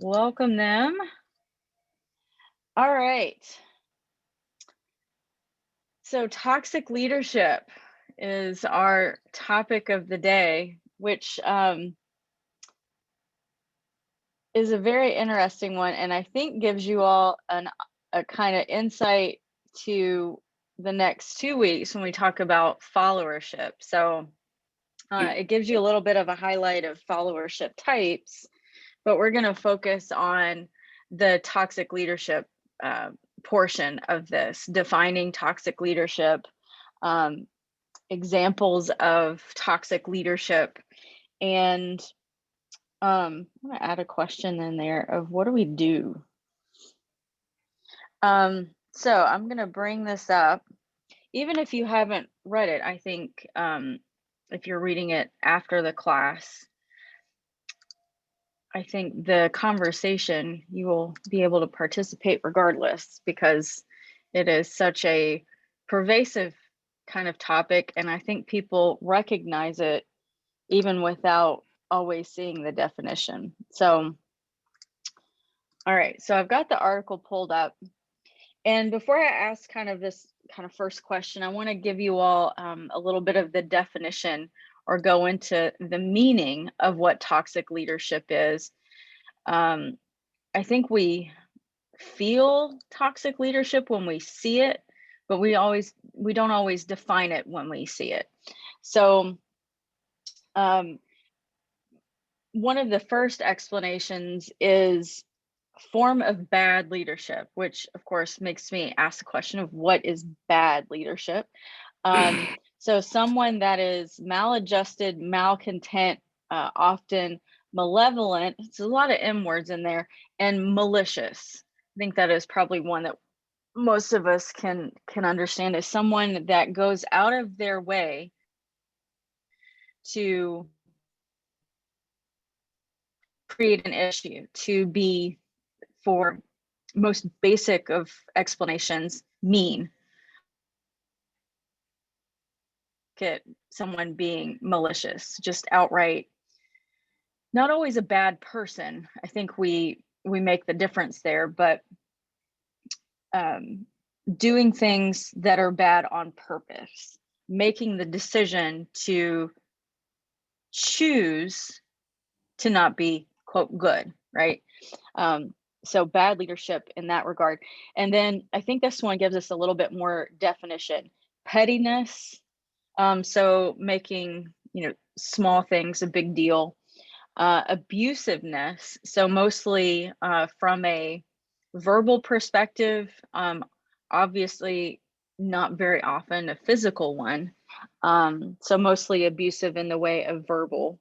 Welcome them. All right. So, toxic leadership is our topic of the day, which is a very interesting one, and I think gives you all a kind of insight to the next 2 weeks when we talk about followership. So, it gives you a little bit of a highlight of followership types, but we're going to focus on the toxic leadership portion of this, defining toxic leadership, um, examples of toxic leadership, and I'm going to add a question in there of what do we do? So I'm going to bring this up. Even if you haven't read it, I think if you're reading it after the class, I think the conversation, you will be able to participate regardless because it is such a pervasive kind of topic. And I think people recognize it even without always seeing the definition. So, all right, so I've got the article pulled up. And before I ask kind of this kind of first question, I want to give you all a little bit of the definition or go into the meaning of what toxic leadership is. I think we feel toxic leadership when we see it, but we don't always define it when we see it. So one of the first explanations is form of bad leadership, which of course makes me ask the question of what is bad leadership. So someone that is maladjusted, malcontent, often malevolent, it's a lot of M words in there, and malicious. I think that is probably one that most of us can understand, is someone that goes out of their way to create an issue, to be, for most basic of explanations, mean. At someone being malicious, just outright, not always a bad person. I think we make the difference there, but doing things that are bad on purpose, making the decision to choose to not be, quote, good, right? So bad leadership in that regard. And then I think this one gives us a little bit more definition. Pettiness, so making, small things a big deal. Abusiveness, so mostly from a verbal perspective, obviously not very often a physical one. So mostly abusive in the way of verbal.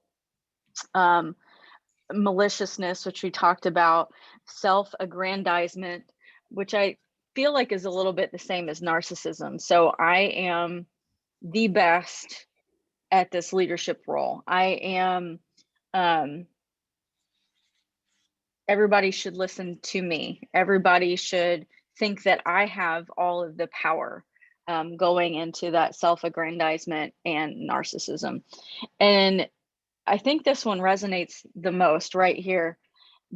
Maliciousness, which we talked about, self-aggrandizement, which I feel like is a little bit the same as narcissism. So I am the best at this leadership role. I am, everybody should listen to me. Everybody should think that I have all of the power, going into that self-aggrandizement and narcissism. And I think this one resonates the most right here.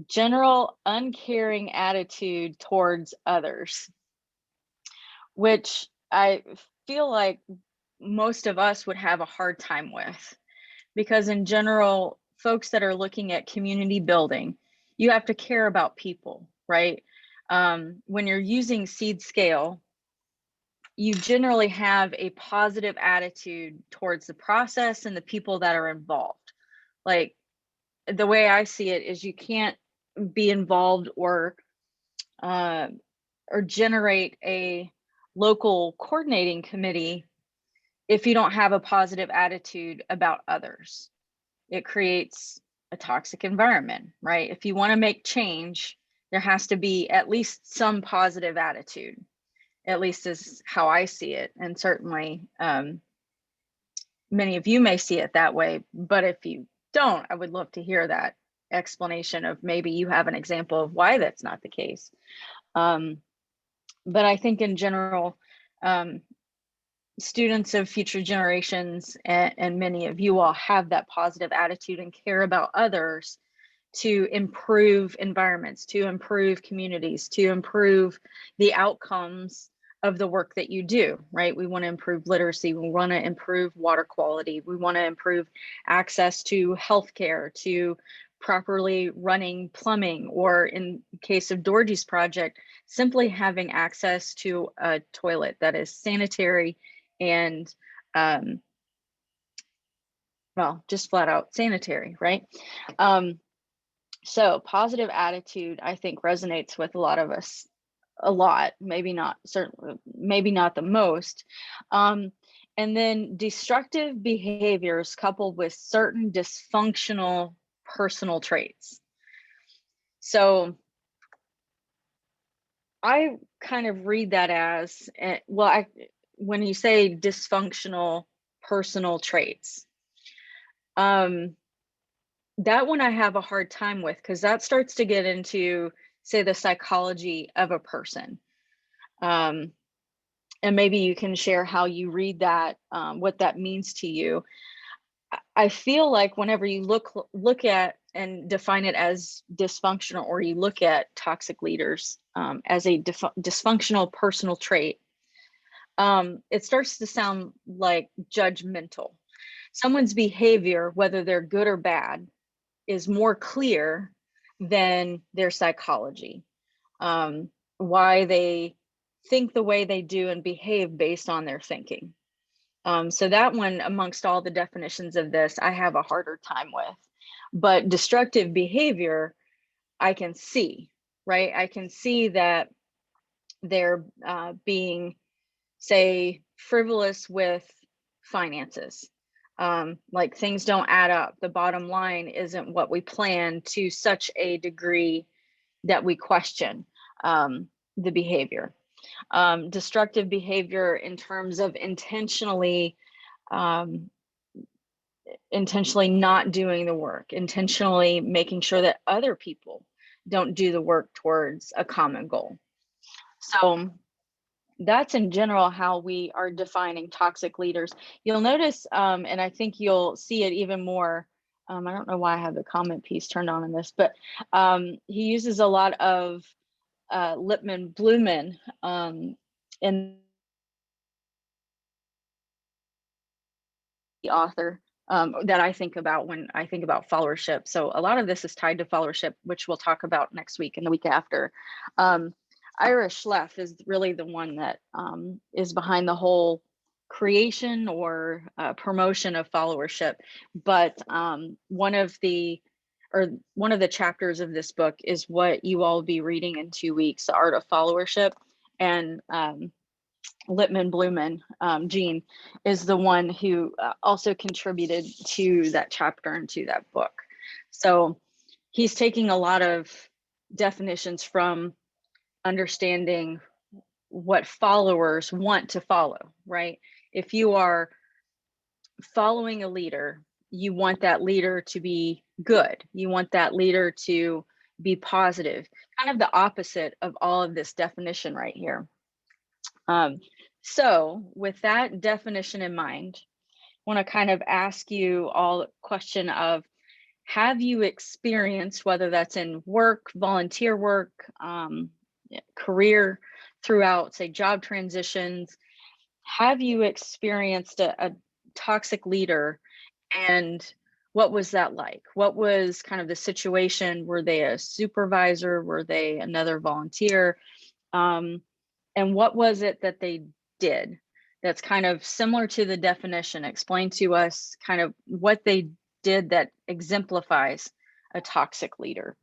General uncaring attitude towards others, which I feel like most of us would have a hard time with, because in general, folks that are looking at community building, you have to care about people, right? When you're using seed scale, you generally have a positive attitude towards the process and the people that are involved. Like, the way I see it is you can't be involved or generate a local coordinating committee if you don't have a positive attitude about others. It creates a toxic environment, right? If you want to make change, there has to be at least some positive attitude, at least is how I see it. And certainly many of you may see it that way, but if you don't, I would love to hear that explanation of maybe you have an example of why that's not the case. But I think in general, students of future generations and many of you all have that positive attitude and care about others, to improve environments, to improve communities, to improve the outcomes of the work that you do, right? We want to improve literacy. We want to improve water quality. We want to improve access to healthcare, to properly running plumbing, or in case of Dorji's project, simply having access to a toilet that is sanitary and well, just flat out sanitary, right? So positive attitude, I think, resonates with a lot of us a lot, maybe not certainly, maybe not the most. And then destructive behaviors coupled with certain dysfunctional personal traits. So I kind of read that as, well, when you say dysfunctional personal traits, that one I have a hard time with, because that starts to get into, say, the psychology of a person. And maybe you can share how you read that, what that means to you. I feel like whenever you look at and define it as dysfunctional, or you look at toxic leaders as a dysfunctional personal trait, it starts to sound like judgmental. Someone's behavior, whether they're good or bad, is more clear than their psychology, why they think the way they do and behave based on their thinking. So that one, amongst all the definitions of this, I have a harder time with. But destructive behavior, I can see, right? I can see that they're being, say, frivolous with finances. Like things don't add up. The bottom line isn't what we planned, to such a degree that we question the behavior. Destructive behavior in terms of intentionally not doing the work, intentionally making sure that other people don't do the work towards a common goal. So that's in general how we are defining toxic leaders. You'll notice, and I think you'll see it even more. I don't know why I have the comment piece turned on in this, but he uses a lot of Lippmann Blumen in the author that I think about when I think about followership. So a lot of this is tied to followership, which we'll talk about next week and the week after. Ira Schleff is really the one that is behind the whole creation or promotion of followership. But one of the chapters of this book is what you all will be reading in 2 weeks, The Art of Followership. And Lippmann Blumen, Gene, is the one who also contributed to that chapter and to that book. So he's taking a lot of definitions from understanding what followers want to follow, right? If you are following a leader, you want that leader to be good. You want that leader to be positive, kind of the opposite of all of this definition right here. So with that definition in mind, I want to kind of ask you all a question of, have you experienced, whether that's in work, volunteer work, career, throughout, say, job transitions, have you experienced a toxic leader, and what was that like? What was kind of the situation? Were they a supervisor? Were they another volunteer? And what was it that they did that's kind of similar to the definition? Explain to us kind of what they did that exemplifies a toxic leader.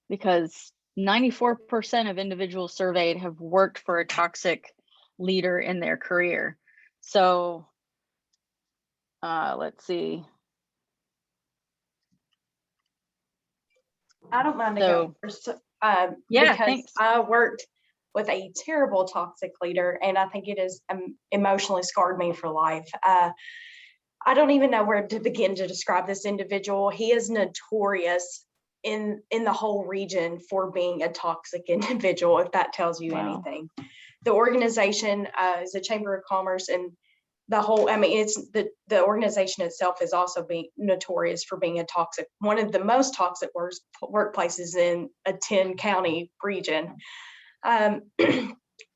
Because 94% of individuals surveyed have worked for a toxic leader in their career. So let's see. I don't mind to go first, yeah, because thanks. I worked with a terrible toxic leader, and I think it has emotionally scarred me for life. I don't even know where to begin to describe this individual. He is notorious in the whole region for being a toxic individual, if that tells you anything. The organization is a Chamber of Commerce, and the whole, I mean, it's the organization itself is also being notorious for being one of the most toxic workplaces in a 10-county region. I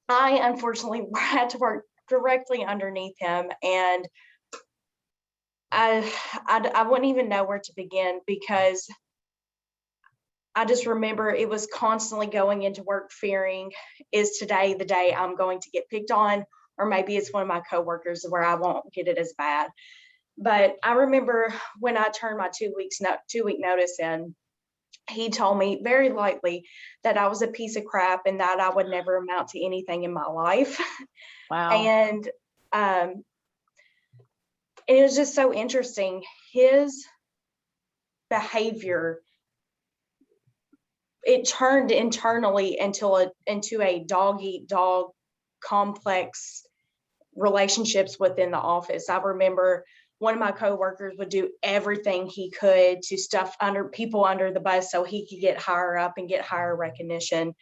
unfortunately had to work directly underneath him, and I wouldn't even know where to begin, because I just remember it was constantly going into work fearing, is today the day I'm going to get picked on? Or maybe it's one of my coworkers where I won't get it as bad. But I remember when I turned my 2 week notice in, he told me very lightly that I was a piece of crap and that I would never amount to anything in my life. Wow. And it was just so interesting. His behavior, it turned internally into a dog eat dog complex relationships within the office. I remember one of my coworkers would do everything he could to stuff people under the bus so he could get higher up and get higher recognition.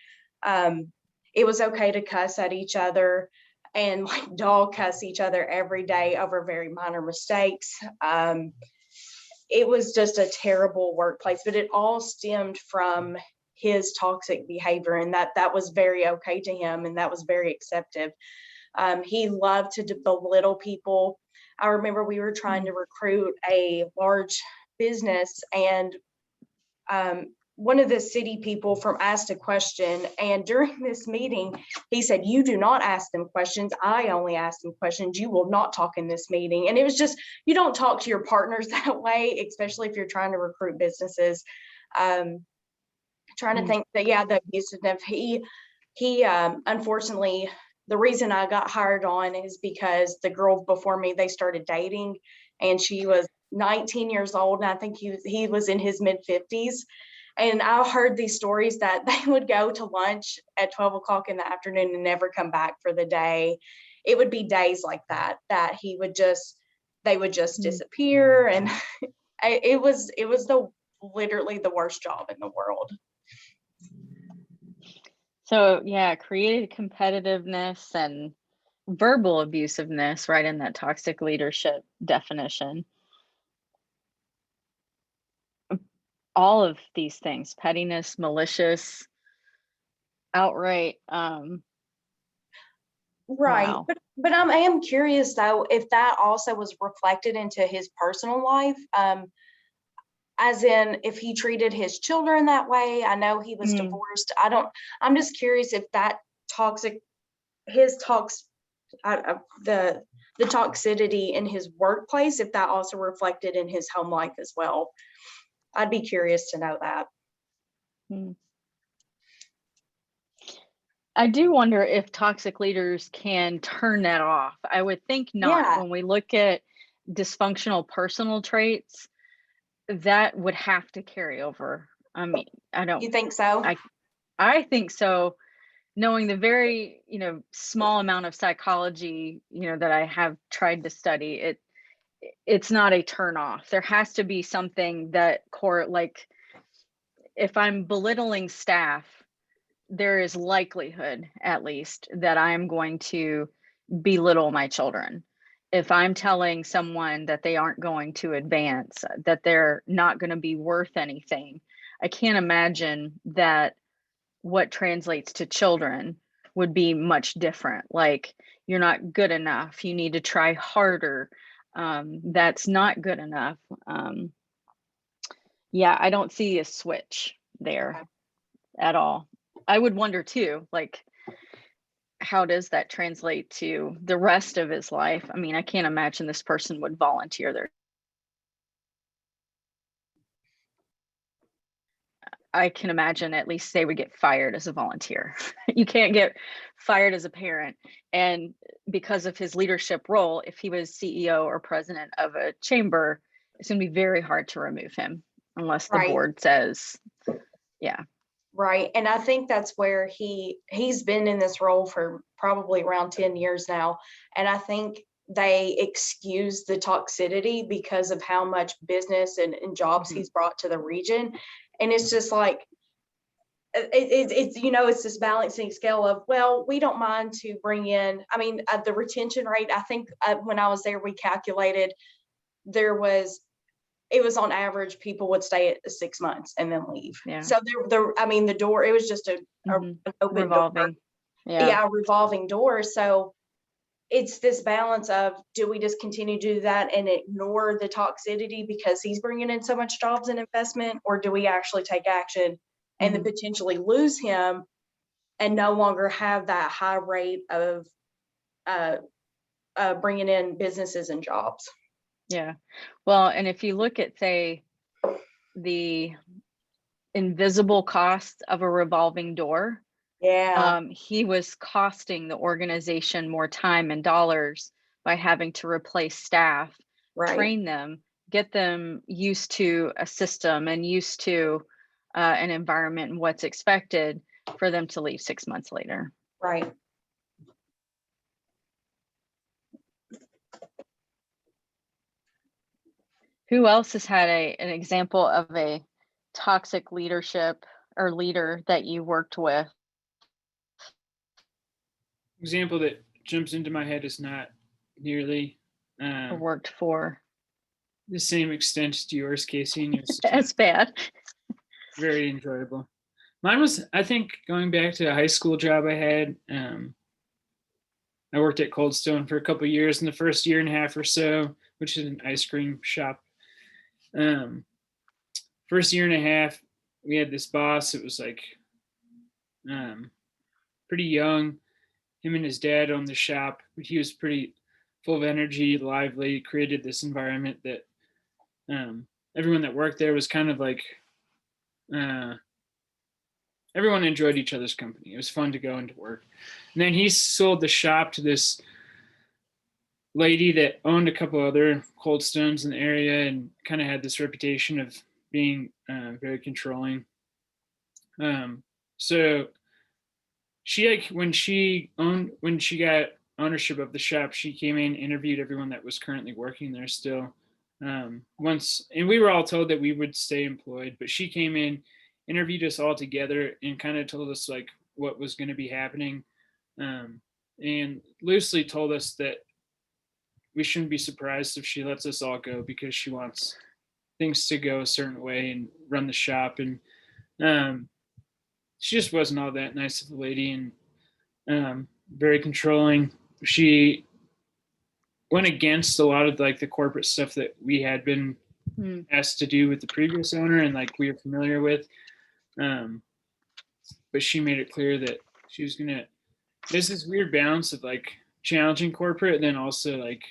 It was okay to cuss at each other and like dog cuss each other every day over very minor mistakes. It was just a terrible workplace, but it all stemmed from his toxic behavior, and that was very okay to him, and that was very accepted. He loved to belittle people. I remember we were trying to recruit a large business, and one of the city people asked a question, and during this meeting, he said, "You do not ask them questions. I only ask them questions. You will not talk in this meeting." And it was just, you don't talk to your partners that way, especially if you're trying to recruit businesses. Trying to think that, yeah, the abusiveness, he unfortunately, the reason I got hired on is because the girl before me, they started dating, and she was 19 years old, and I think he was in his mid-50s. And I heard these stories that they would go to lunch at 12 o'clock in the afternoon and never come back for the day. It would be days like that they would just disappear. And it was literally the worst job in the world. So yeah, created competitiveness and verbal abusiveness right in that toxic leadership definition. All of these things, pettiness, malicious, outright, Right. wow. But I am curious though, if that also was reflected into his personal life, as in if he treated his children that way. I know he was divorced. I'm just curious if that his the toxicity in his workplace, if that also reflected in his home life as well. I'd be curious to know that. I do wonder if toxic leaders can turn that off. I would think not. Yeah. When we look at dysfunctional personal traits, that would have to carry over. I mean, You think so? I think so. Knowing the very, small amount of psychology, that I have tried to study, it's not a turn off. There has to be something that like if I'm belittling staff, there is likelihood at least that I'm going to belittle my children. If I'm telling someone that they aren't going to advance, that they're not going to be worth anything, I can't imagine that what translates to children would be much different. Like, you're not good enough, you need to try harder. That's not good enough. Yeah, I don't see a switch there at all. I would wonder too, like, how does that translate to the rest of his life? I mean, I can't imagine this person would volunteer their. I can imagine at least they would get fired as a volunteer. You can't get fired as a parent. And because of his leadership role, if he was CEO or president of a chamber, it's going to be very hard to remove him unless the board says, yeah. Right. And I think that's where he's been in this role for probably around 10 years now. And I think they excuse the toxicity because of how much business and jobs he's brought to the region. And it's just like, it's it's this balancing scale of, well, we don't mind to bring in, I mean, the retention rate, I think when I was there, we calculated it was on average, people would stay at 6 months and then leave. Yeah. So I mean, the door, it was just an open revolving door. Yeah. Yeah, a revolving door. So it's this balance of, do we just continue to do that and ignore the toxicity because he's bringing in so much jobs and investment, or do we actually take action and then potentially lose him and no longer have that high rate of bringing in businesses and jobs? Yeah. Well, and if you look at, say, the invisible cost of a revolving door, Yeah, he was costing the organization more time and dollars by having to replace staff, right, train them, get them used to a system and used to an environment and what's expected, for them to leave 6 months later. right. Who else has had an example of a toxic leadership or leader that you worked with? Example that jumps into my head is not nearly Or worked for? the same extent to yours, Casey, and yours As bad. very enjoyable. Mine was, I think, going back to a high school job I had. I worked at Cold Stone for a couple of years in the first year and a half or so, which is an ice cream shop. First year and a half, we had this boss. It was like pretty young. Him and his dad owned the shop, but he was pretty full of energy, lively, created this environment that everyone that worked there was kind of like everyone enjoyed each other's company. It was fun to go into work. And then he sold the shop to this lady that owned a couple other Cold Stones in the area and kind of had this reputation of being very controlling. So she, like, when she got ownership of the shop, she came in, interviewed everyone that was currently working there still. Once, and we were all told that we would stay employed, but she came in, interviewed us all together, and kind of told us like what was going to be happening, and loosely told us that we shouldn't be surprised if she lets us all go because she wants things to go a certain way and run the shop. And she just wasn't all that nice of a lady, and very controlling. She went against a lot of like the corporate stuff that we had been asked to do with the previous owner and like we were familiar with. But she made it clear that she was gonna. There's this weird balance of like challenging corporate, and then also like,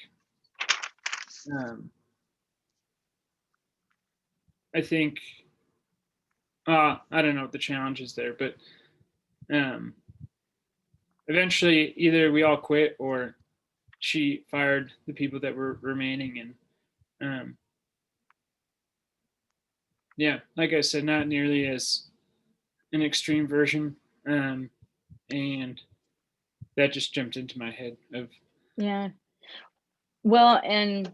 I think, I don't know what the challenge is there, but eventually either we all quit or she fired the people that were remaining, and yeah, like I said, not nearly as an extreme version, and that just jumped into my head of Yeah. Well, and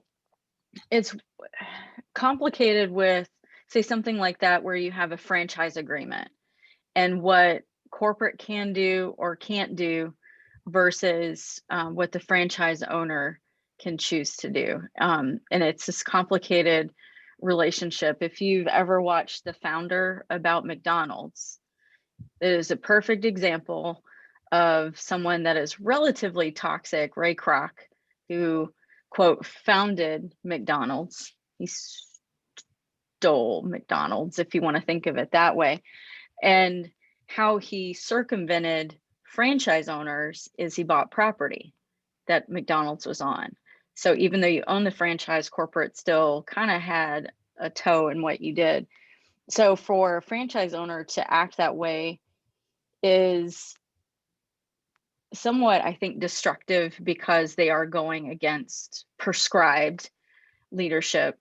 it's complicated with, say, something like that where you have a franchise agreement and what corporate can do or can't do versus what the franchise owner can choose to do. And it's this complicated relationship. If you've ever watched The Founder about McDonald's, it is a perfect example of someone that is relatively toxic, Ray Kroc, who, quote, founded McDonald's. He stole McDonald's, if you want to think of it that way. And how he circumvented franchise owners is he bought property that McDonald's was on. So even though you own the franchise, corporate still kind of had a toe in what you did. So for a franchise owner to act that way is somewhat, I think, destructive because they are going against prescribed leadership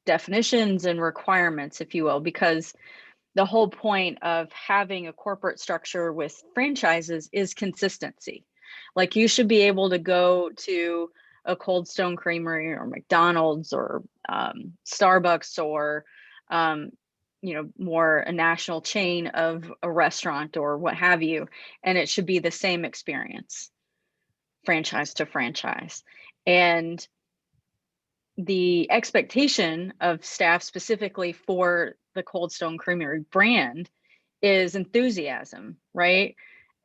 definitions and requirements, if you will, because the whole point of having a corporate structure with franchises is consistency. Like, you should be able to go to a Cold Stone Creamery or McDonald's or Starbucks or more a national chain of a restaurant or what have you, and it should be the same experience, franchise to franchise. And the expectation of staff specifically for the Cold Stone Creamery brand is enthusiasm, right?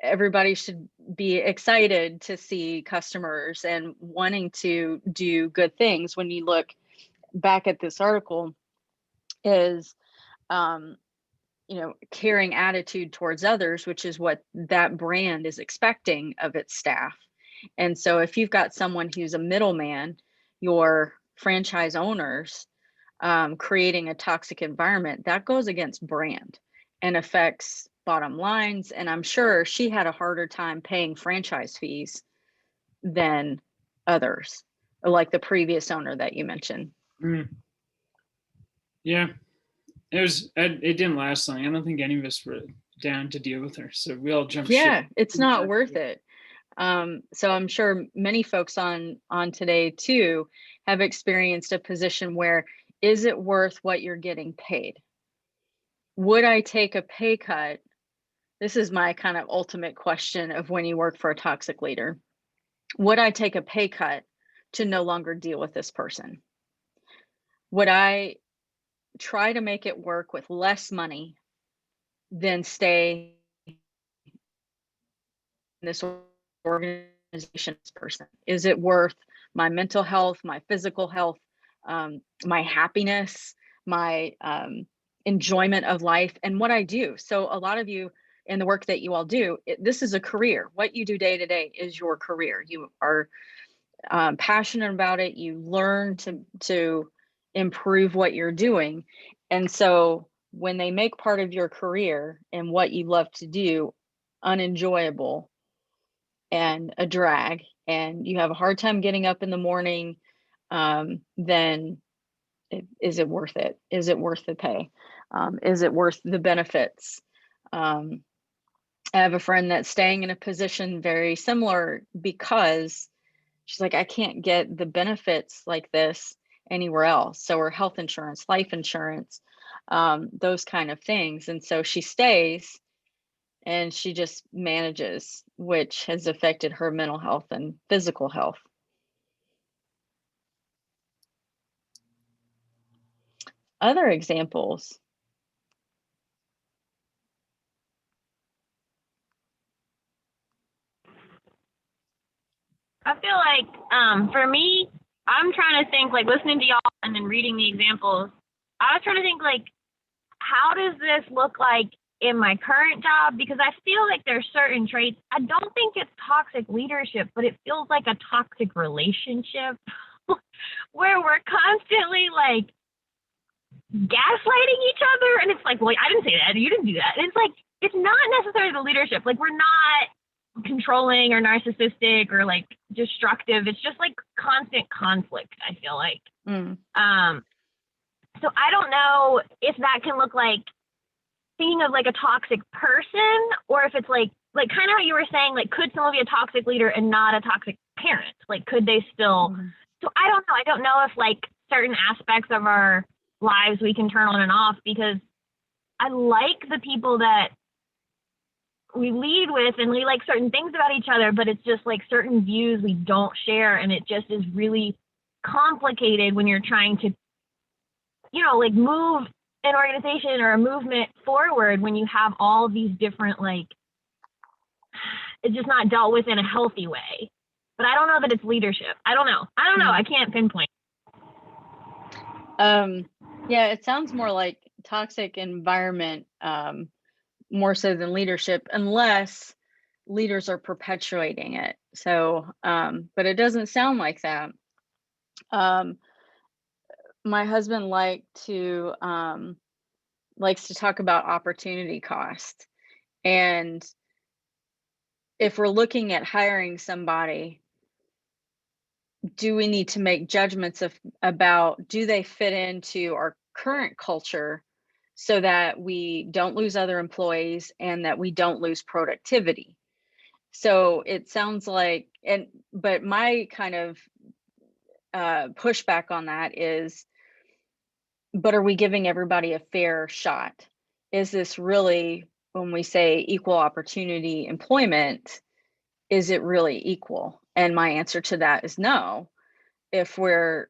Everybody should be excited to see customers and wanting to do good things. When you look back at this article, is caring attitude towards others, which is what that brand is expecting of its staff. And so if you've got someone who's a middleman, your franchise owners, creating a toxic environment, that goes against brand and affects bottom lines. And I'm sure she had a harder time paying franchise fees than others, like the previous owner that you mentioned. Yeah, it didn't last long. I don't think any of us were down to deal with her, so we all jumped ship. Yeah, it's not worth it. So I'm sure many folks on today too have experienced a position where, is it worth what you're getting paid? Would I take a pay cut? This is my kind of ultimate question of when you work for a toxic leader. Would I take a pay cut to no longer deal with this person? Would I try to make it work with less money than stay in this organization? Person? Is it worth my mental health, my physical health, my happiness, my enjoyment of life, and what I do? So a lot of you in the work that you all do, this is a career. What you do day to day is your career. You are passionate about it. You learn to improve what you're doing. And so when they make part of your career and what you love to do unenjoyable and a drag, and you have a hard time getting up in the morning, then is it worth it? Is it worth the pay? Is it worth the benefits? I have a friend that's staying in a position very similar because she's like, I can't get the benefits like this anywhere else. So her health insurance, life insurance, those kind of things. And so she stays and she just manages, which has affected her mental health and physical health. Other examples. I feel like for me, I'm trying to think, like, listening to y'all and then reading the examples, I was trying to think, like, how does this look like in my current job? Because I feel like there's certain traits. I don't think it's toxic leadership, but it feels like a toxic relationship where we're constantly like gaslighting each other. And it's like, well, I didn't say that. You didn't do that. And it's like, it's not necessarily the leadership. Like, we're not controlling or narcissistic or like destructive. It's just like constant conflict, I feel like. So I don't know if that can look like thinking of like a toxic person, or if it's like kind of how you were saying, like, could someone be a toxic leader and not a toxic parent? Like, could they still? So I don't know. I don't know if like certain aspects of our lives we can turn on and off, because I like the people that we lead with and we like certain things about each other, but it's just like certain views we don't share, and it just is really complicated when you're trying to, you know, like move an organization or a movement forward when you have all these different, like, it's just not dealt with in a healthy way. But I don't know that it's leadership. I don't know. I can't pinpoint. Yeah, it sounds more like toxic environment, more so than leadership, unless leaders are perpetuating it. So, but it doesn't sound like that. My husband likes to talk about opportunity cost. And if we're looking at hiring somebody, do we need to make judgments about, do they fit into our current culture so that we don't lose other employees and that we don't lose productivity? So it sounds like, but my kind of pushback on that is, but are we giving everybody a fair shot? Is this really, when we say equal opportunity employment, is it really equal? And my answer to that is no. If we're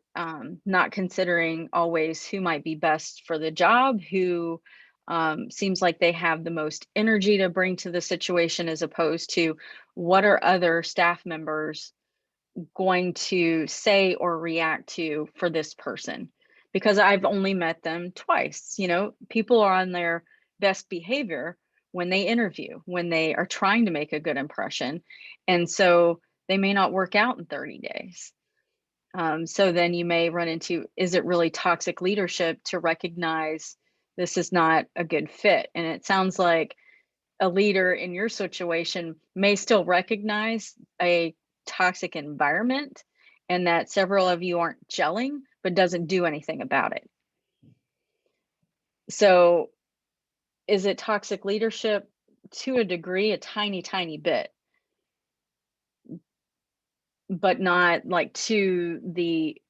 not considering always who might be best for the job, who seems like they have the most energy to bring to the situation, as opposed to what are other staff members going to say or react to for this person, because I've only met them twice. You know, people are on their best behavior when they interview, when they are trying to make a good impression. And so they may not work out in 30 days. So then you may run into, is it really toxic leadership to recognize this is not a good fit? And it sounds like a leader in your situation may still recognize a toxic environment and that several of you aren't gelling, but doesn't do anything about it. So is it toxic leadership? To a degree, a tiny, tiny bit, but not like to the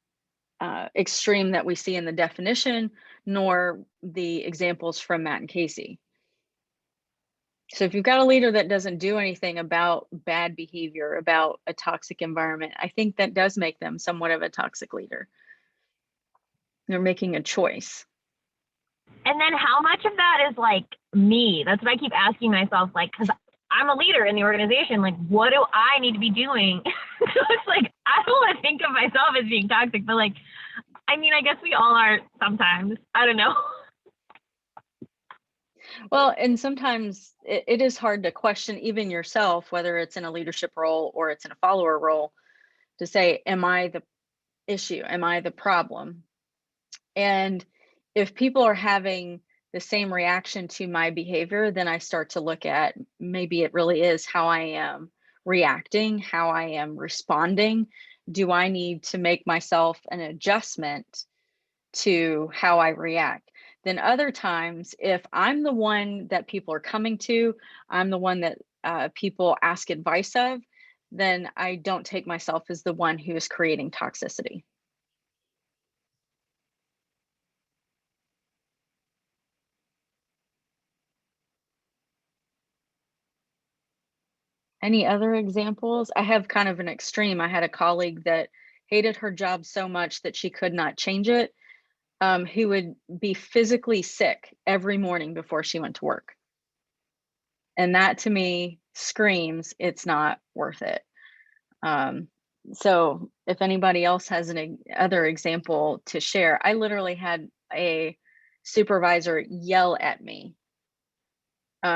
extreme that we see in the definition, nor the examples from Matt and Casey. So if you've got a leader that doesn't do anything about bad behavior, about a toxic environment, I think that does make them somewhat of a toxic leader. They're making a choice. And then how much of that is like me? That's what I keep asking myself, like, because I'm a leader in the organization, like, what do I need to be doing? So it's like, I don't want to think of myself as being toxic, but like, I mean, I guess we all are sometimes. I don't know. Well, and sometimes it is hard to question even yourself, whether it's in a leadership role or it's in a follower role, to say, am I the issue? Am I the problem? And if people are having the same reaction to my behavior, then I start to look at, maybe it really is how I am reacting, how I am responding. Do I need to make myself an adjustment to how I react? Then other times, if I'm the one that people are coming to, I'm the one that people ask advice of, then I don't take myself as the one who is creating toxicity. Any other examples? I have kind of an extreme. I had a colleague that hated her job so much that she could not change it, who would be physically sick every morning before she went to work. And that to me screams, it's not worth it. So if anybody else has an other example to share, I literally had a supervisor yell at me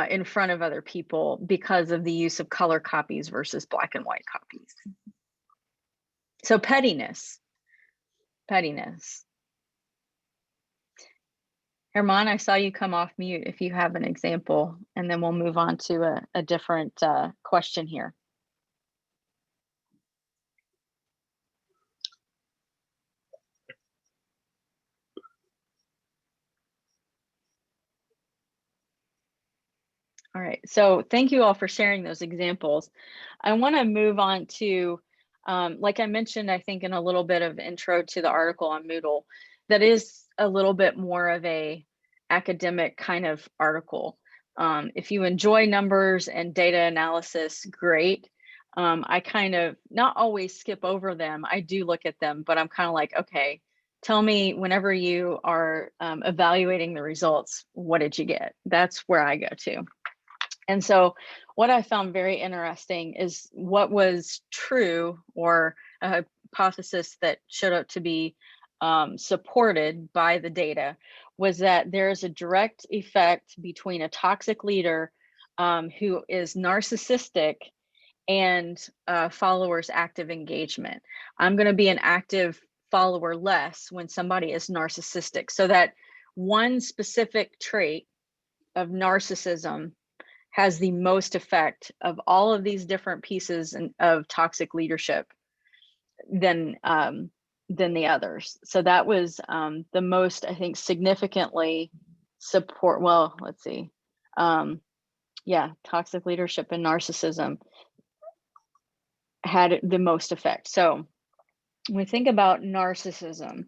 in front of other people because of the use of color copies versus black and white copies. So pettiness. Herman, I saw you come off mute if you have an example, and then we'll move on to a different question here. All right, so thank you all for sharing those examples. I want to move on to, like I mentioned, I think in a little bit of intro to the article on Moodle, that is a little bit more of a academic kind of article. If you enjoy numbers and data analysis, great. I kind of not always skip over them. I do look at them, but I'm kind of like, okay, tell me whenever you are evaluating the results, what did you get? That's where I go to. And so what I found very interesting is what was true, or a hypothesis that showed up to be supported by the data, was that there is a direct effect between a toxic leader who is narcissistic and followers' active engagement. I'm going to be an active follower less when somebody is narcissistic. So that one specific trait of narcissism has the most effect of all of these different pieces of toxic leadership than the others. So that was the most, I think, significantly support. Well, let's see. Yeah, toxic leadership and narcissism had the most effect. So when we think about narcissism,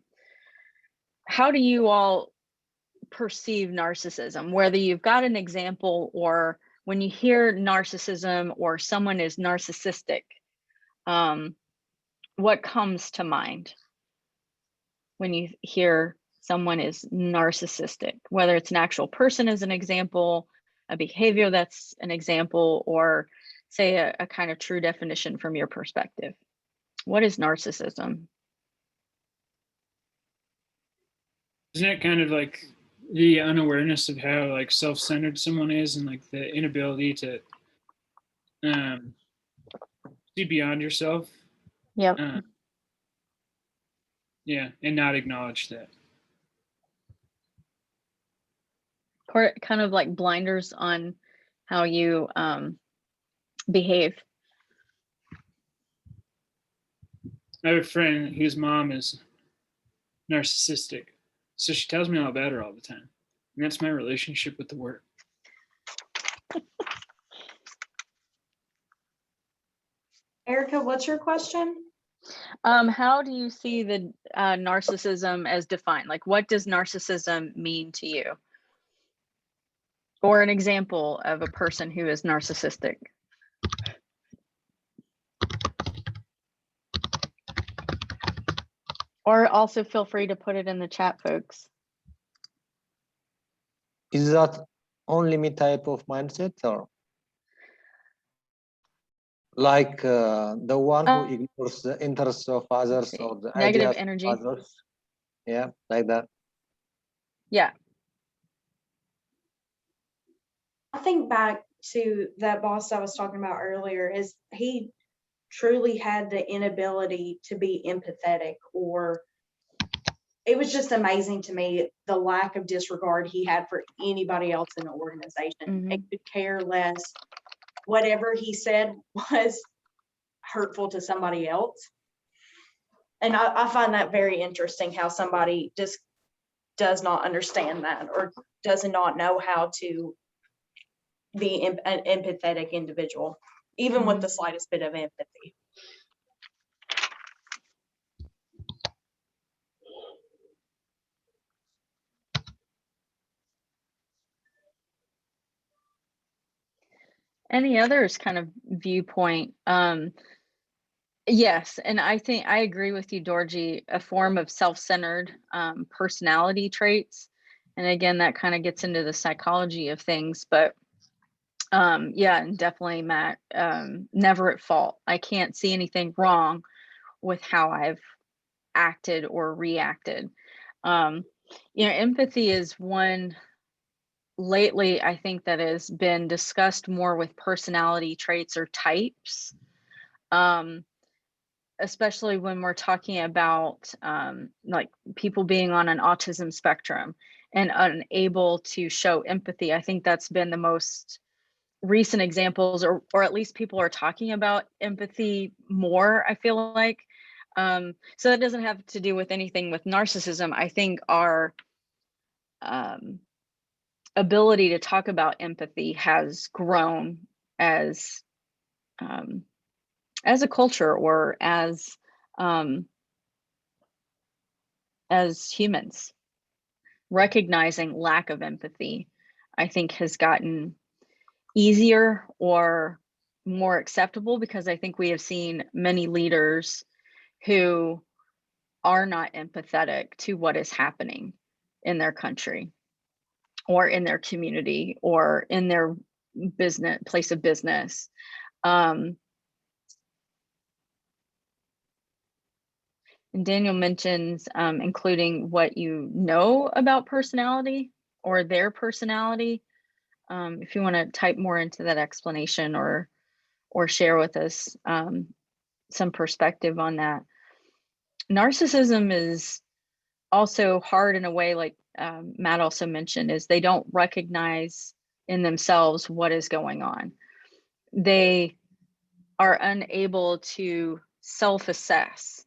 how do you all perceive narcissism, whether you've got an example or when you hear narcissism or someone is narcissistic, what comes to mind when you hear someone is narcissistic, whether it's an actual person as an example, a behavior that's an example, or say a kind of true definition from your perspective? What is narcissism? Isn't it kind of like the unawareness of how like self-centered someone is, and like the inability to see beyond yourself? Yep. Yeah, and not acknowledge that. Kind of like blinders on how you behave. I have a friend whose mom is narcissistic, so she tells me all about her all the time, and that's my relationship with the word. Erica, what's your question? How do you see the narcissism as defined? Like, what does narcissism mean to you? Or an example of a person who is narcissistic? Or also feel free to put it in the chat, folks. Is that only me type of mindset, or like the one who ignores the interests of others or the negative ideas energy of others? Yeah, like that. Yeah. I think back to that boss I was talking about earlier, is he truly had the inability to be empathetic, or it was just amazing to me the lack of disregard he had for anybody else in the organization. He could care less. Whatever he said was hurtful to somebody else. And I find that very interesting, how somebody just does not understand that, or does not know how to be an empathetic individual, even with the slightest bit of empathy. Any others kind of viewpoint? Yes, and I think I agree with you, Dorji, a form of self-centered personality traits. And again, that kind of gets into the psychology of things, but yeah, and definitely, Matt, never at fault. I can't see anything wrong with how I've acted or reacted. Empathy is one lately, I think, that has been discussed more with personality traits or types, especially when we're talking about like people being on an autism spectrum and unable to show empathy. I think that's been the most recent examples, or at least people are talking about empathy more, I feel like. So that doesn't have to do with anything with narcissism. I think our ability to talk about empathy has grown as a culture, or as humans. Recognizing lack of empathy, I think, has gotten easier or more acceptable, because I think we have seen many leaders who are not empathetic to what is happening in their country or in their community or in their place of business. And Daniel mentions including what you know about personality or their personality. If you want to type more into that explanation, or share with us some perspective on that. Narcissism is also hard in a way, like Matt also mentioned, is they don't recognize in themselves what is going on. They are unable to self-assess,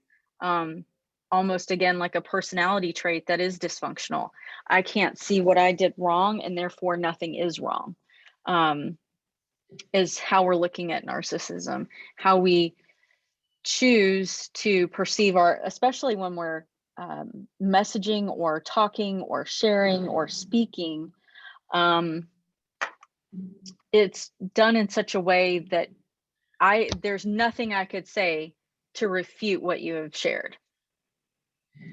almost again like a personality trait that is dysfunctional. I can't see what I did wrong, and therefore nothing is wrong, is how we're looking at narcissism, how we choose to perceive especially when we're messaging or talking or sharing or speaking, it's done in such a way that there's nothing I could say to refute what you have shared.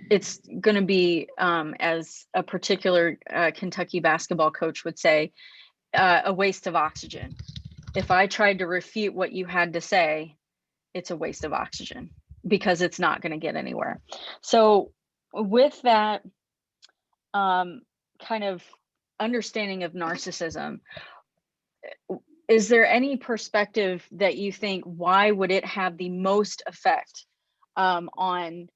It's going to be, as a particular Kentucky basketball coach would say, a waste of oxygen. If I tried to refute what you had to say, it's a waste of oxygen because it's not going to get anywhere. So with that kind of understanding of narcissism, is there any perspective that you think, why would it have the most effect on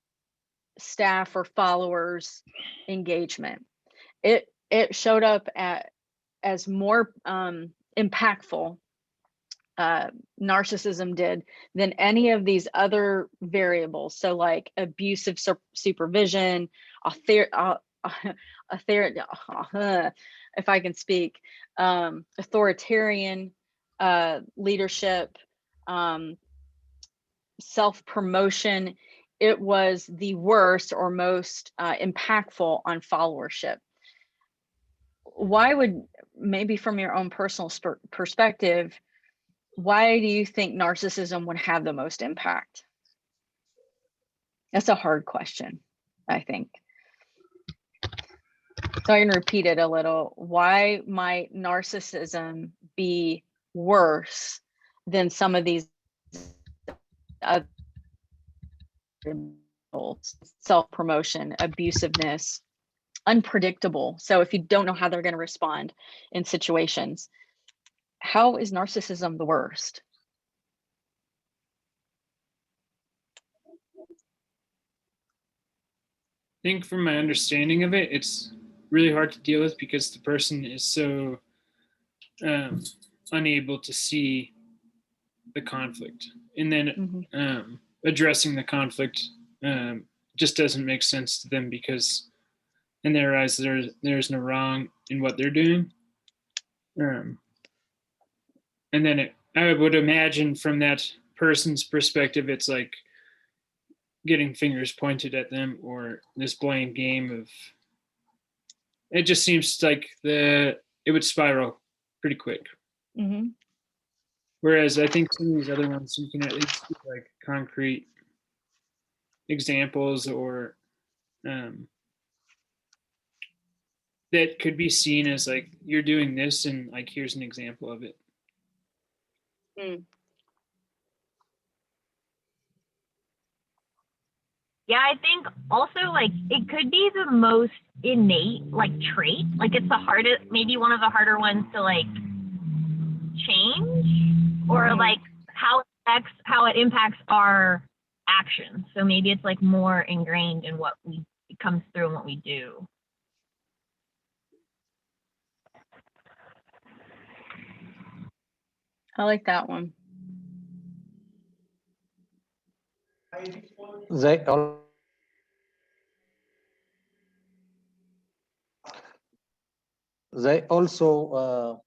staff or followers engagement? It showed up as more impactful, narcissism did, than any of these other variables. So like abusive supervision, if I can speak, authoritarian leadership, self-promotion. It was the worst or most impactful on followership. Why would, maybe from your own personal perspective, why do you think narcissism would have the most impact? That's a hard question, I think. So I can repeat it a little. Why might narcissism be worse than some of these other self-promotion, abusiveness, unpredictable? So if you don't know how they're going to respond in situations, how is narcissism the worst? I think from my understanding of it, it's really hard to deal with because the person is so unable to see the conflict, and then addressing the conflict just doesn't make sense to them because in their eyes there's no wrong in what they're doing. And then I would imagine from that person's perspective, it's like getting fingers pointed at them, or this blame game of, it just seems like it would spiral pretty quick. Mm-hmm. Whereas I think some of these other ones, you can at least see like concrete examples, or that could be seen as like, you're doing this and like, here's an example of it. Yeah, I think also like it could be the most innate like trait. Like it's the hardest, maybe one of the harder ones to like change, or like how it impacts our actions. So maybe it's like more ingrained in it comes through in what we do. I like that one. They also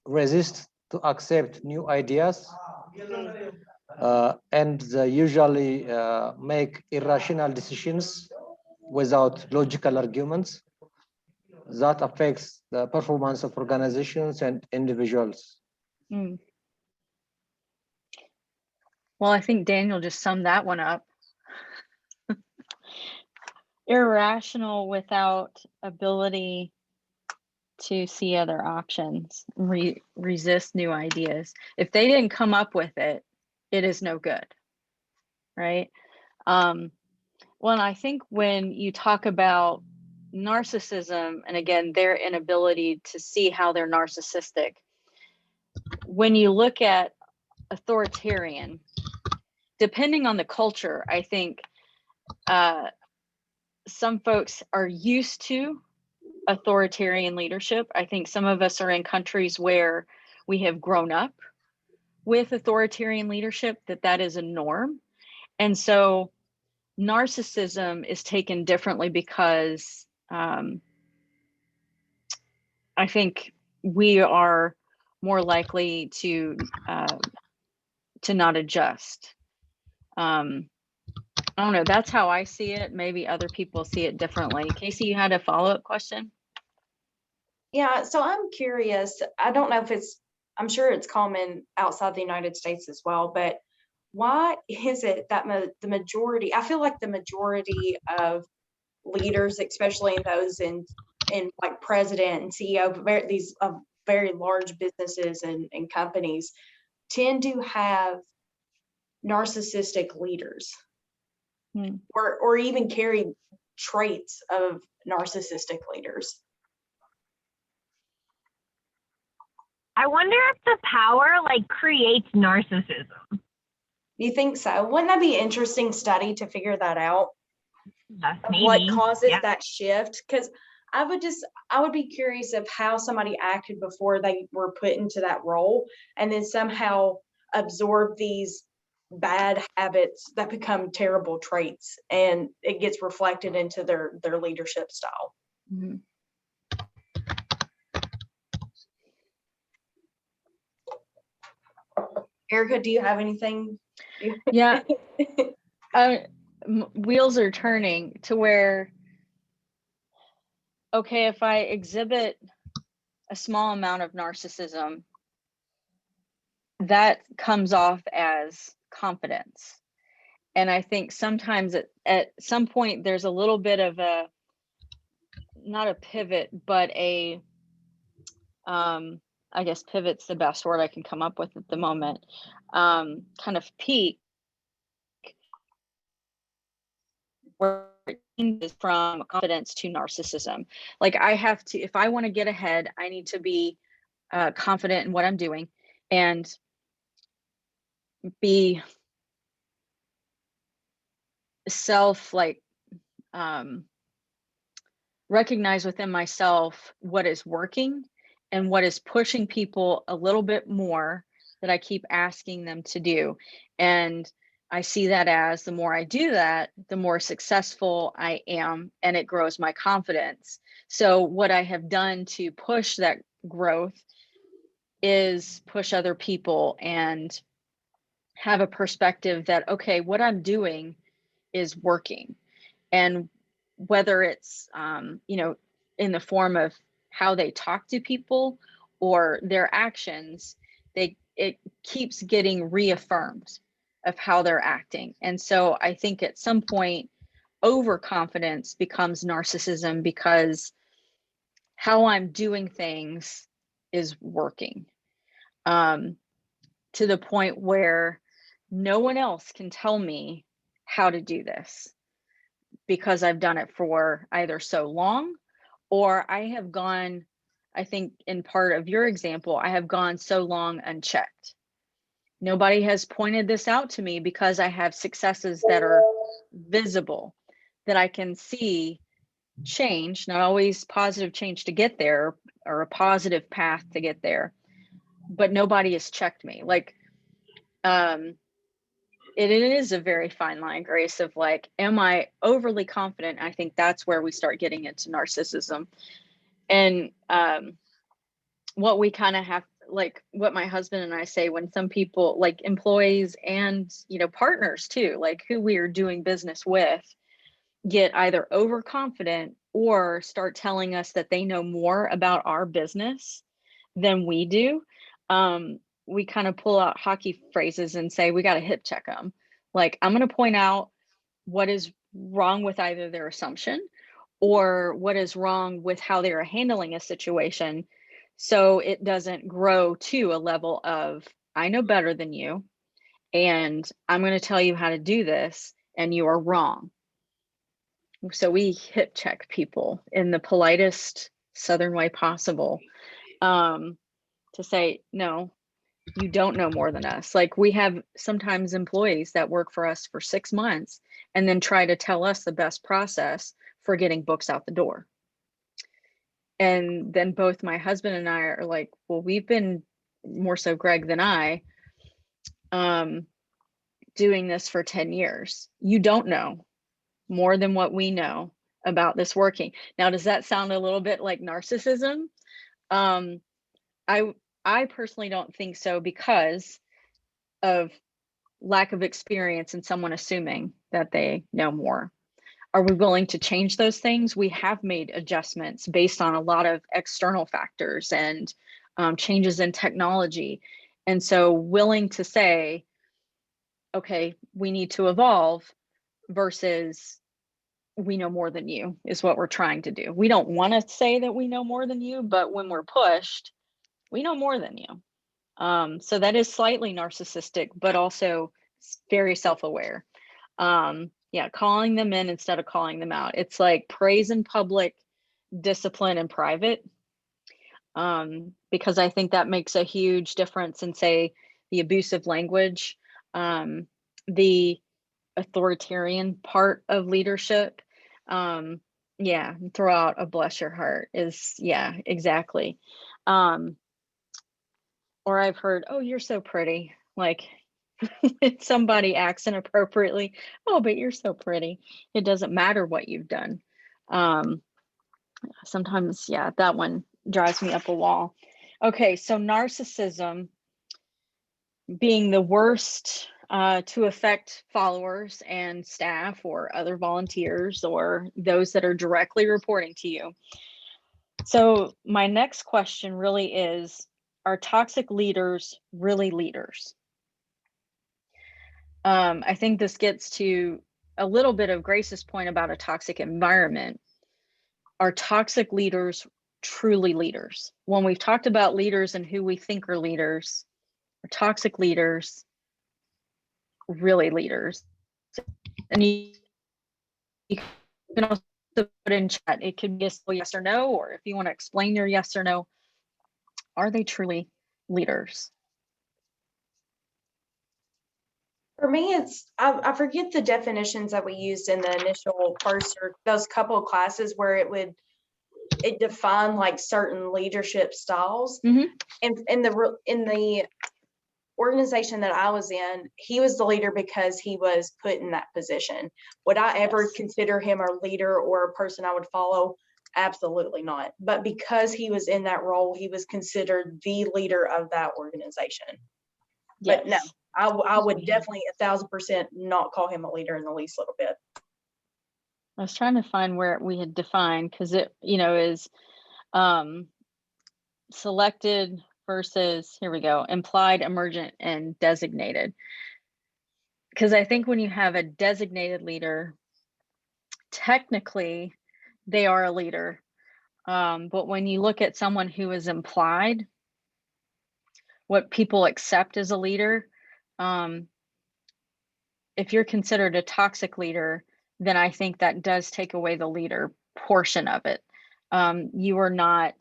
resist to accept new ideas, and they usually make irrational decisions without logical arguments. That affects the performance of organizations and individuals. Well, I think Daniel just summed that one up. Irrational without ability to see other options, resist new ideas. If they didn't come up with it, it is no good, right? Well, and I think when you talk about narcissism, and again, their inability to see how they're narcissistic, when you look at authoritarian, depending on the culture, I think some folks are used to authoritarian leadership. I think some of us are in countries where we have grown up with authoritarian leadership, that is a norm. And so narcissism is taken differently because I think we are more likely to not adjust. I don't know. That's how I see it. Maybe other people see it differently. Casey, you had a follow-up question? Yeah, so I'm curious. I don't know if I'm sure it's common outside the United States as well, but why is it that the majority, I feel like the majority of leaders, especially in those in like president and CEO, these very large businesses and companies, tend to have narcissistic leaders, or even carry traits of narcissistic leaders? I wonder if the power like creates narcissism. You think so? Wouldn't that be an interesting study to figure that out? Maybe. What causes Yeah. that shift? Because I would be curious of how somebody acted before they were put into that role, and then somehow absorb these bad habits that become terrible traits, and it gets reflected into their leadership style. Mm-hmm. Erica, do you have anything? Yeah. Wheels are turning to where, okay, if I exhibit a small amount of narcissism, that comes off as confidence. And I think sometimes at some point there's a little bit of a, not a pivot, but a, I guess pivot's the best word I can come up with at the moment, kind of peak where it changes from confidence to narcissism. Like I have to, if I want to get ahead, I need to be confident in what I'm doing and be self, like recognize within myself what is working and what is pushing people a little bit more that I keep asking them to do. And I see that as the more I do that, the more successful I am, and it grows my confidence. So what I have done to push that growth is push other people and have a perspective that, okay, what I'm doing is working. And whether it's, in the form of how they talk to people or their actions, it keeps getting reaffirmed of how they're acting. And so I think at some point, overconfidence becomes narcissism because how I'm doing things is working, to the point where no one else can tell me how to do this because I've done it for either so long, or I have gone, I think in part of your example, I have gone so long unchecked. Nobody has pointed this out to me because I have successes that are visible, that I can see change, not always positive change to get there or a positive path to get there, but nobody has checked me. Like, it is a very fine line, Grace, of like, am I overly confident? I think that's where we start getting into narcissism. And what we kind of have, like what my husband and I say, when some people, like employees and, partners too, like who we are doing business with, get either overconfident or start telling us that they know more about our business than we do, we kind of pull out hockey phrases and say, we got to hip check them. Like, I'm going to point out what is wrong with either their assumption or what is wrong with how they are handling a situation, so it doesn't grow to a level of, I know better than you, and I'm going to tell you how to do this, and you are wrong. So we hip check people in the politest Southern way possible, to say, no, you don't know more than us. Like, we have sometimes employees that work for us for 6 months and then try to tell us the best process for getting books out the door. And then both my husband and I are like, well, we've been, more so Greg than I, doing this for 10 years. You don't know more than what we know about this working. Now, does that sound a little bit like narcissism? I personally don't think so, because of lack of experience and someone assuming that they know more. Are we willing to change those things? We have made adjustments based on a lot of external factors and changes in technology. And so willing to say, okay, we need to evolve versus we know more than you is what we're trying to do. We don't want to say that we know more than you, but when we're pushed, we know more than you. So that is slightly narcissistic, but also very self-aware. Yeah, calling them in instead of calling them out. It's like praise in public, discipline in private. Because I think that makes a huge difference in, say, the abusive language, the authoritarian part of leadership. Yeah, throw out a bless your heart is, yeah, exactly. Or I've heard, oh, you're so pretty. Like, if somebody acts inappropriately, oh, but you're so pretty. It doesn't matter what you've done. Sometimes, yeah, that one drives me up a wall. Okay, so narcissism being the worst to affect followers and staff or other volunteers or those that are directly reporting to you. So my next question really is, are toxic leaders really leaders? I think this gets to a little bit of Grace's point about a toxic environment. Are toxic leaders truly leaders? When we've talked about leaders and who we think are leaders, are toxic leaders really leaders? And you can also put in chat, it could be a yes or no, or if you want to explain your yes or no, are they truly leaders? For me, it's I forget the definitions that we used in the initial first or those couple of classes where it defined like certain leadership styles. Mm-hmm. And in the organization that I was in, he was the leader because he was put in that position. Would I ever consider him a leader or a person I would follow? Absolutely not. But because he was in that role, he was considered the leader of that organization. Yes. But no, I would definitely 1,000% not call him a leader in the least little bit. I was trying to find where we had defined, because it, is selected versus, here we go, implied, emergent, and designated. Because I think when you have a designated leader, technically they are a leader. But when you look at someone who is implied, what people accept as a leader, if you're considered a toxic leader, then I think that does take away the leader portion of it. You are not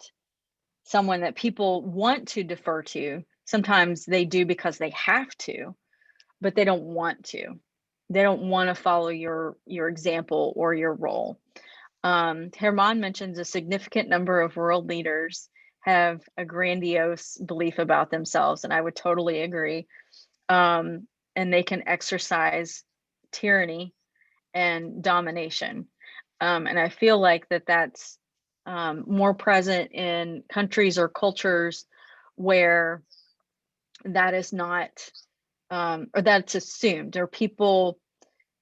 someone that people want to defer to. Sometimes they do because they have to, but they don't want to. They don't want to follow your example or your role. Herman mentions a significant number of world leaders have a grandiose belief about themselves, and I would totally agree. And they can exercise tyranny and domination. And I feel like that's more present in countries or cultures where that is not, or that's assumed, or people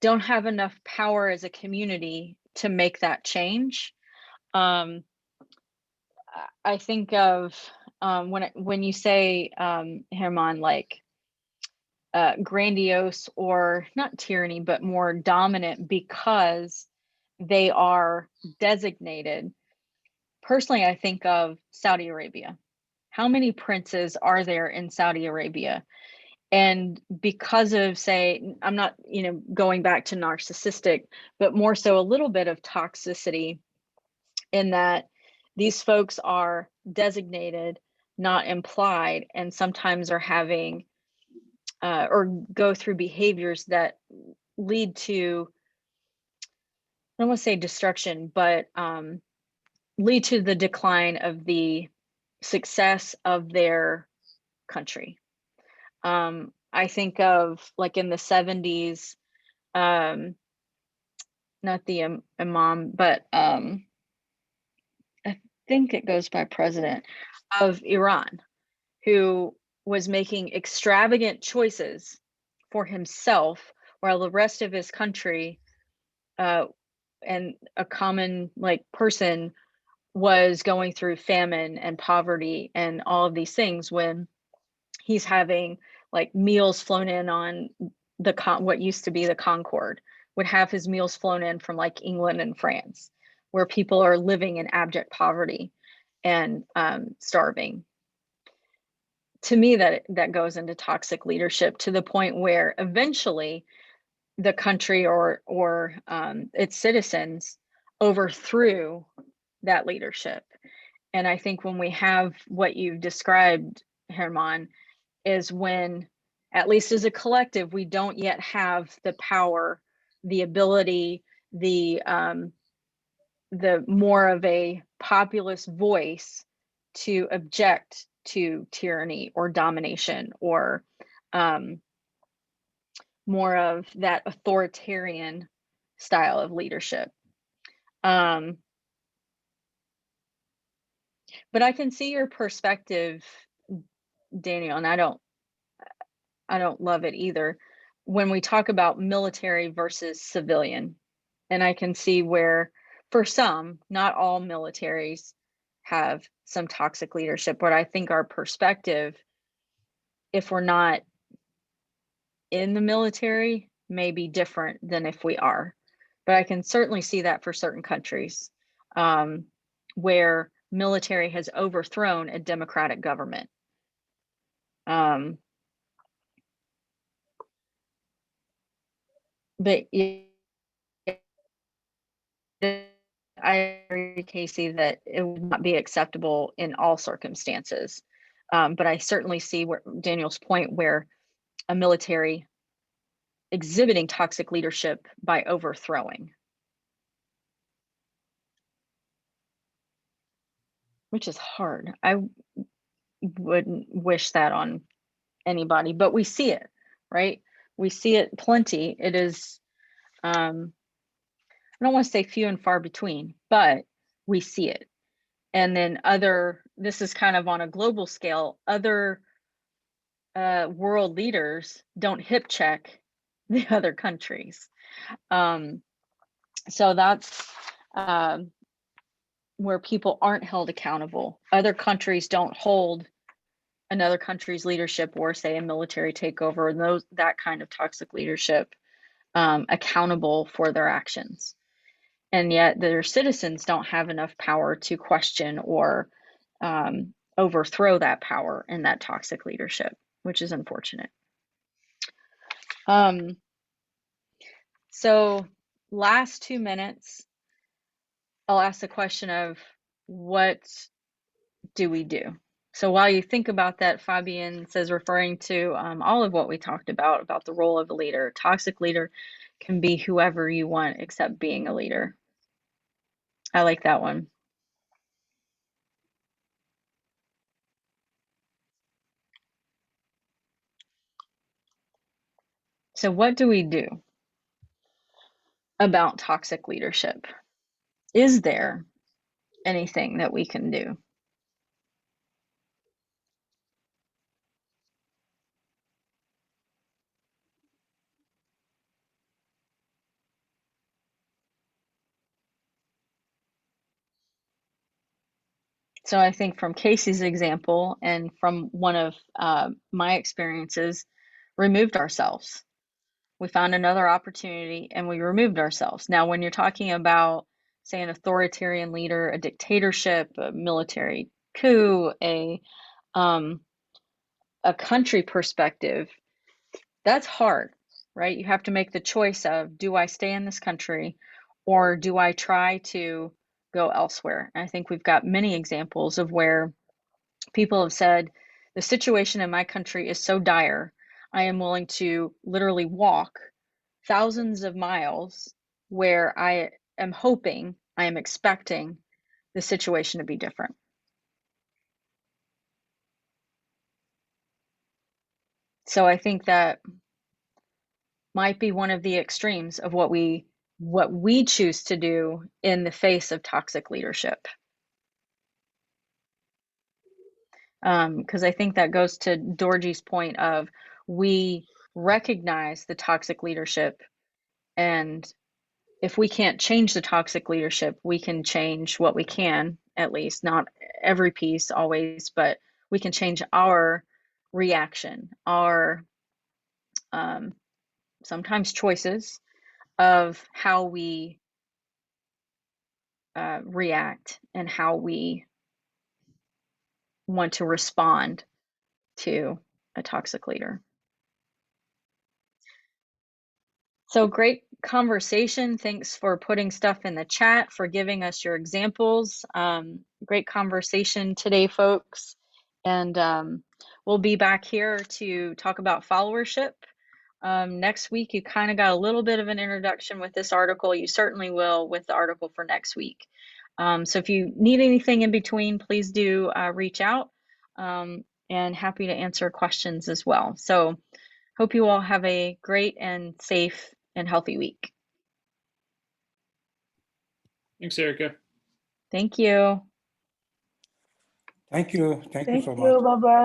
don't have enough power as a community to make that change. I think of when you say, Herman, like grandiose, or not tyranny, but more dominant because they are designated. Personally, I think of Saudi Arabia. How many princes are there in Saudi Arabia? And because of, say, I'm not, going back to narcissistic, but more so a little bit of toxicity, in that these folks are designated, not implied, and sometimes are having or go through behaviors that lead to, I don't want to say destruction, but lead to the decline of the success of their country. I think of, like, in the 70s, not the imam, but I think it goes by president of Iran, who was making extravagant choices for himself, while the rest of his country and a common like person was going through famine and poverty and all of these things, when he's having like meals flown in on the what used to be the Concorde, would have his meals flown in from like England and France, where people are living in abject poverty and starving. To me, that goes into toxic leadership, to the point where eventually the country or its citizens overthrew that leadership. And I think when we have what you've described, Herman, is when, at least as a collective, we don't yet have the power, the ability, the more of a populist voice to object to tyranny or domination, or more of that authoritarian style of leadership. But I can see your perspective, Daniel, and I don't love it either, when we talk about military versus civilian. And I can see where, for some, not all militaries have some toxic leadership, but I think our perspective, if we're not in the military, may be different than if we are. But I can certainly see that for certain countries where military has overthrown a democratic government. But I agree, Casey, that it would not be acceptable in all circumstances. But I certainly see where Daniel's point, where a military exhibiting toxic leadership by overthrowing, which is hard. I wouldn't wish that on anybody, but we see it, right? We see it plenty. It is, I don't want to say few and far between, but we see it. And then this is kind of on a global scale, other world leaders don't hip check the other countries. So that's where people aren't held accountable. Other countries don't hold another country's leadership, or say a military takeover, and that kind of toxic leadership accountable for their actions. And yet their citizens don't have enough power to question or overthrow that power and that toxic leadership, which is unfortunate. So last 2 minutes, I'll ask the question of, what do we do? So while you think about that, Fabian says, referring to all of what we talked about the role of a leader, toxic leader can be whoever you want except being a leader. I like that one. So what do we do about toxic leadership? Is there anything that we can do? So I think from Casey's example and from one of my experiences, removed ourselves. We found another opportunity and we removed ourselves. Now, when you're talking about, say, an authoritarian leader, a dictatorship, a military coup, a country perspective, that's hard, right? You have to make the choice of, do I stay in this country or do I try to go elsewhere? And I think we've got many examples of where people have said, the situation in my country is so dire, I am willing to literally walk thousands of miles where I am hoping, I am expecting the situation to be different. So I think that might be one of the extremes of what we choose to do in the face of toxic leadership. Because I think that goes to Dorji's point of, we recognize the toxic leadership, and if we can't change the toxic leadership, we can change what we can, at least not every piece always, but we can change our reaction, our sometimes choices of how we react and how we want to respond to a toxic leader. So great conversation. Thanks for putting stuff in the chat, for giving us your examples. Great conversation today, folks. And we'll be back here to talk about followership. Next week, you kind of got a little bit of an introduction with this article. You certainly will with the article for next week. So if you need anything in between, please do reach out, and happy to answer questions as well. So hope you all have a great and safe and healthy week. Thanks, Erica. Thank you. Thank you. Thank you so much. Bye-bye.